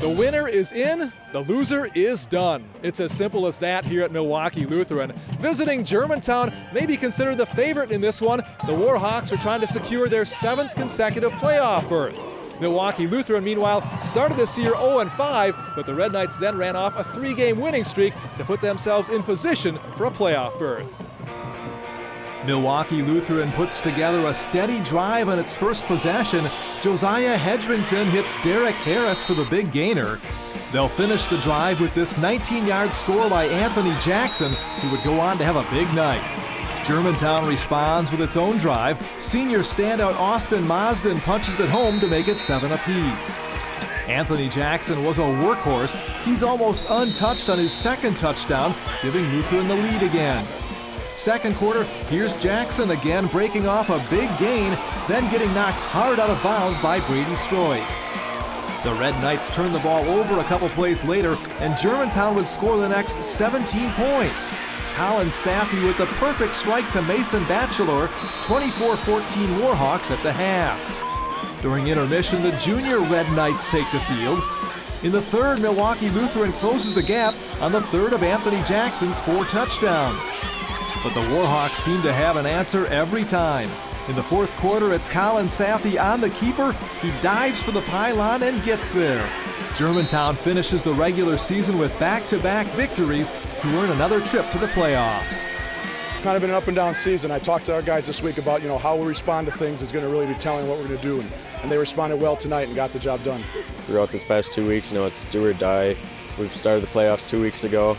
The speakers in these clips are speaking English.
The winner is in, the loser is done. It's as simple as that here at Milwaukee Lutheran. Visiting Germantown may be considered the favorite in this one. The Warhawks are trying to secure their 7th consecutive playoff berth. Milwaukee Lutheran, meanwhile, started this year 0-5, but the Red Knights then ran off a 3-game winning streak to put themselves in position for a playoff berth. Milwaukee Lutheran puts together a steady drive on its first possession. Josiah Hedrington hits Derek Harris for the big gainer. They'll finish the drive with this 19-yard score by Anthony Jackson, who would go on to have a big night. Germantown responds with its own drive. Senior standout Austin Marsden punches it home to make it 7 apiece. Anthony Jackson was a workhorse. He's almost untouched on his second touchdown, giving Lutheran the lead again. Second quarter, here's Jackson again breaking off a big gain, then getting knocked hard out of bounds by Brady Stroik. The Red Knights turned the ball over a couple plays later, and Germantown would score the next 17 points. Colin Saffey with the perfect strike to Mason Batchelor, 24-14 Warhawks at the half. During intermission, the junior Red Knights take the field. In the third, Milwaukee Lutheran closes the gap on the third of Anthony Jackson's 4 touchdowns. But the Warhawks seem to have an answer every time. In the fourth quarter, it's Colin Saffey on the keeper. He dives for the pylon and gets there. Germantown finishes the regular season with back-to-back victories to earn another trip to the playoffs. It's kind of been an up and down season. I talked to our guys this week about how we respond to things is going to really be telling what we're going to do, and they responded well tonight and got the job done. Throughout this past 2 weeks, it's do or die. We've started the playoffs 2 weeks ago,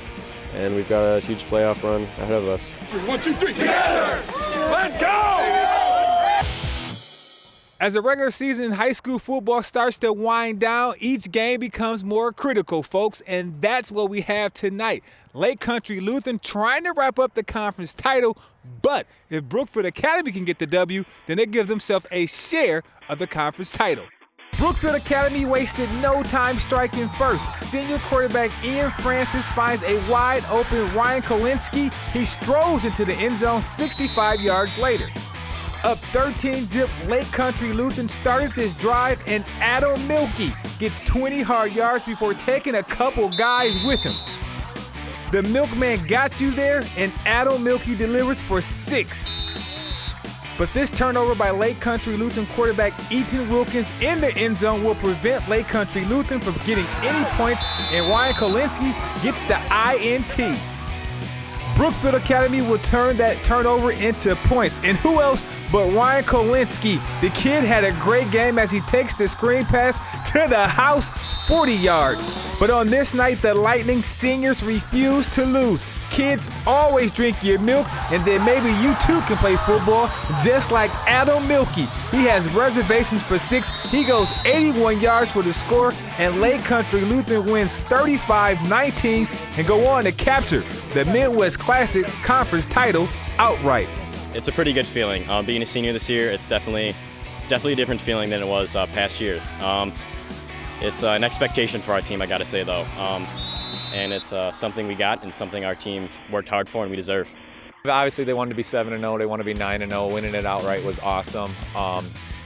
and we've got a huge playoff run ahead of us. 1, 2, 3, together! Let's go! As the regular season in high school football starts to wind down, each game becomes more critical, folks, and that's what we have tonight. Lake Country Lutheran trying to wrap up the conference title, but if Brookfield Academy can get the W, then they give themselves a share of the conference title. Brookfield Academy wasted no time striking first. Senior quarterback Ian Francis finds a wide-open Ryan Kolinsky. He strolls into the end zone 65 yards later. Up 13-zip, Lake Country Lutheran started this drive, and Adam Milkey gets 20 hard yards before taking a couple guys with him. The milkman got you there, and Adam Milkey delivers for 6. But this turnover by Lake Country Lutheran quarterback Ethan Wilkins in the end zone will prevent Lake Country Lutheran from getting any points, and Ryan Kolinsky gets the INT. Brookfield Academy will turn that turnover into points. And who else but Ryan Kolinsky? The kid had a great game as he takes the screen pass to the house, 40 yards. But on this night, the Lightning seniors refuse to lose. Kids, always drink your milk, and then maybe you too can play football just like Adam Milkey. He has reservations for 6. He goes 81 yards for the score, and Lake Country Lutheran wins 35-19 and go on to capture the Midwest Classic Conference title outright. It's a pretty good feeling. Being a senior this year, it's definitely a different feeling than it was past years. It's an expectation for our team, I got to say, though. And it's something we got and something our team worked hard for and we deserve. Obviously, they wanted to be 7-0. They want to be 9-0. Winning it outright was awesome.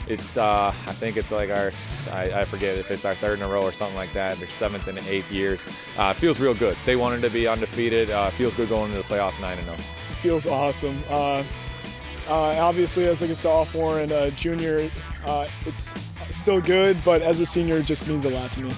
It's I think it's like I forget if it's our 3rd in a row or something like that. Their 7th and 8th years. It feels real good. They wanted to be undefeated. Feels good going into the playoffs 9-0. It feels awesome. Obviously, as like a sophomore and a junior, it's still good, but as a senior, it just means a lot to me.